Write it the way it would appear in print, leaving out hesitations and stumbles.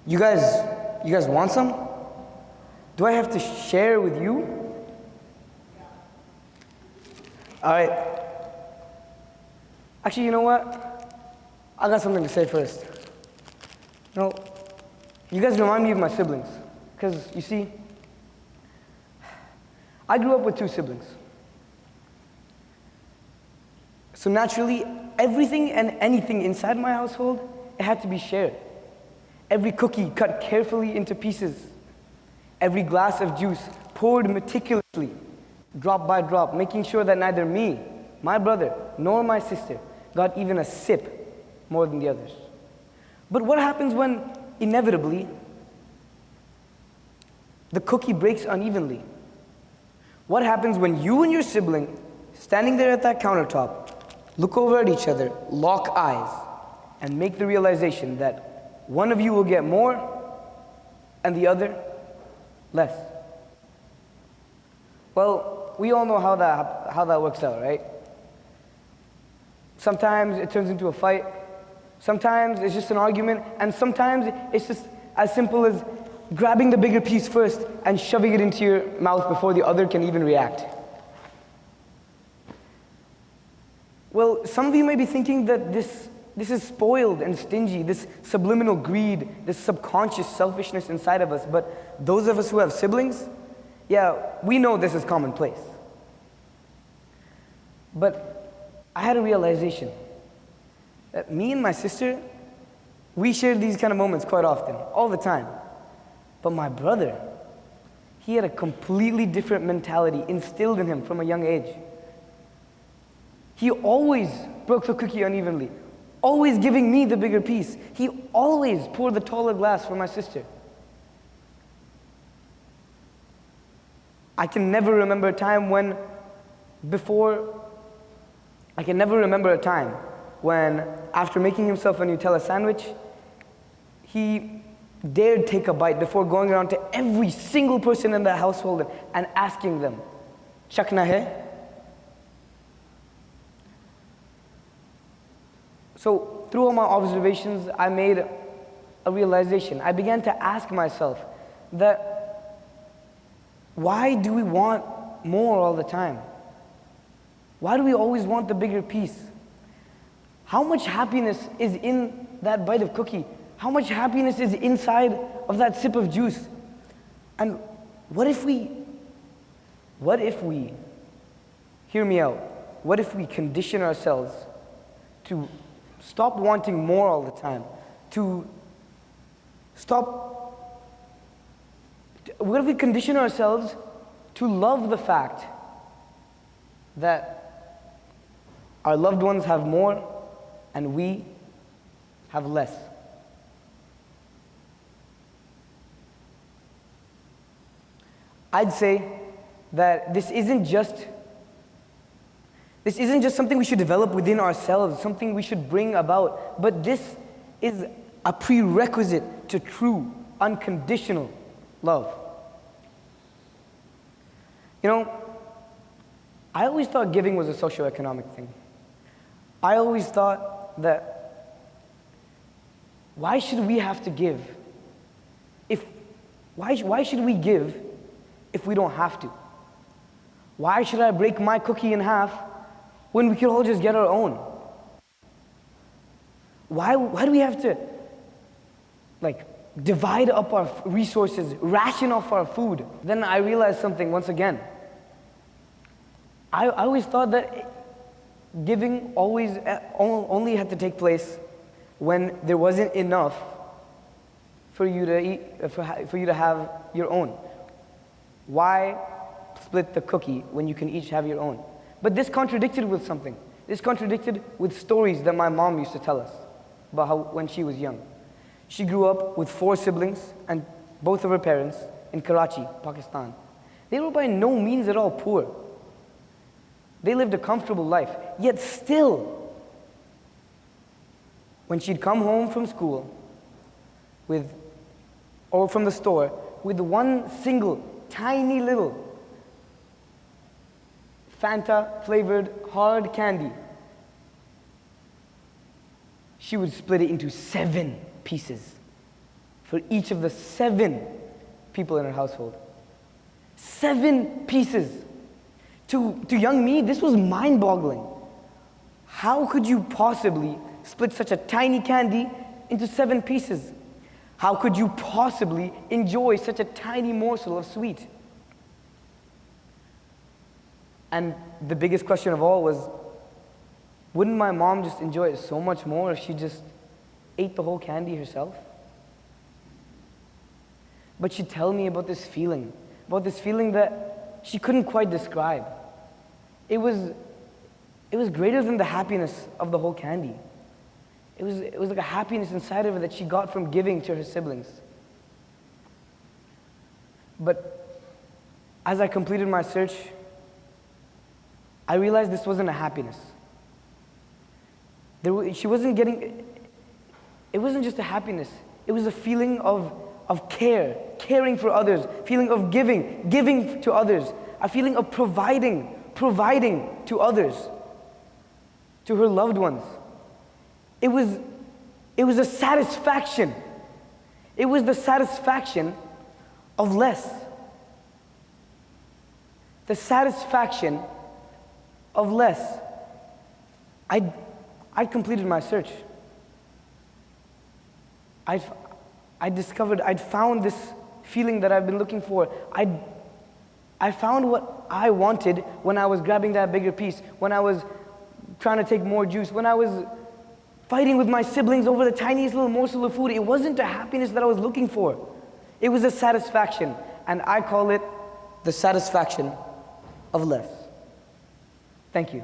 You guys want some? Do I have to share with you? All right. Actually, you know what? I got something to say first. You guys remind me of my siblings. Because, you see, I grew up with 2 siblings. So naturally, everything and anything inside my household, it had to be shared. Every cookie cut carefully into pieces. Every glass of juice poured meticulously, drop by drop, making sure that neither me, my brother, nor my sister got even a sip more than the others. But what happens when, inevitably, the cookie breaks unevenly? What happens when you and your sibling, standing there at that countertop, look over at each other, lock eyes, and make the realization that one of you will get more and the other less? Well, we all know how that works out, right? Sometimes it turns into a fight, sometimes it's just an argument, and sometimes it's just as simple as grabbing the bigger piece first and shoving it into your mouth before the other can even react. Well, some of you may be thinking that this is spoiled and stingy, this subliminal greed, this subconscious selfishness inside of us, but those of us who have siblings, yeah, we know this is commonplace. But I had a realization that me and my sister, we shared these kind of moments quite often, all the time. But my brother, he had a completely different mentality instilled in him from a young age. He always broke the cookie unevenly, always giving me the bigger piece. He always poured the taller glass for my sister. I can never remember a time when, after making himself a Nutella sandwich, he dared take a bite before going around to every single person in the household and asking them, "Chakna hai?" So through all my observations, I made a realization. I began to ask myself that why do we want more all the time? Why do we always want the bigger piece? How much happiness is in that bite of cookie? How much happiness is inside of that sip of juice? And what if we, hear me out, what if we condition ourselves to stop wanting more all the time, what if we condition ourselves to love the fact that our loved ones have more and we have less? I'd say that this isn't just something we should develop within ourselves, something we should bring about, but this is a prerequisite to true, unconditional love. I always thought giving was a socioeconomic thing. I always thought that why should we have to give? Why should we give if we don't have to? Why should I break my cookie in half when we could all just get our own? Why do we have to divide up our resources, ration off our food? Then I realized something once again. I always thought that giving always only had to take place when there wasn't enough for you to eat, for you to have your own. Why split the cookie when you can each have your own? But this contradicted with something. This contradicted with stories that my mom used to tell us about how when she was young. She grew up with 4 siblings and both of her parents in Karachi, Pakistan. They were by no means at all poor. They lived a comfortable life. Yet still, when she'd come home from school or from the store with one single tiny little Fanta flavored hard candy, she would split it into 7 pieces for each of the 7 people in her household. 7 pieces. To young me, this was mind-boggling. How could you possibly split such a tiny candy into 7 pieces? How could you possibly enjoy such a tiny morsel of sweet? And the biggest question of all was, wouldn't my mom just enjoy it so much more if she just ate the whole candy herself? But she'd tell me about this feeling that she couldn't quite describe. It was greater than the happiness of the whole candy. It was like a happiness inside of her that she got from giving to her siblings. But as I completed my search, I realized this wasn't a happiness. She wasn't getting, it wasn't just a happiness. It was a feeling of care, caring for others, feeling of giving to others, a feeling of providing to others, to her loved ones. It was a satisfaction. It was the satisfaction of less. The satisfaction of less. I'd completed my search. I'd found this feeling that I've been looking for. I found what I wanted when I was grabbing that bigger piece, when I was trying to take more juice, when I was fighting with my siblings over the tiniest little morsel of food. It wasn't a happiness that I was looking for. It was a satisfaction, and I call it the satisfaction of less. Thank you.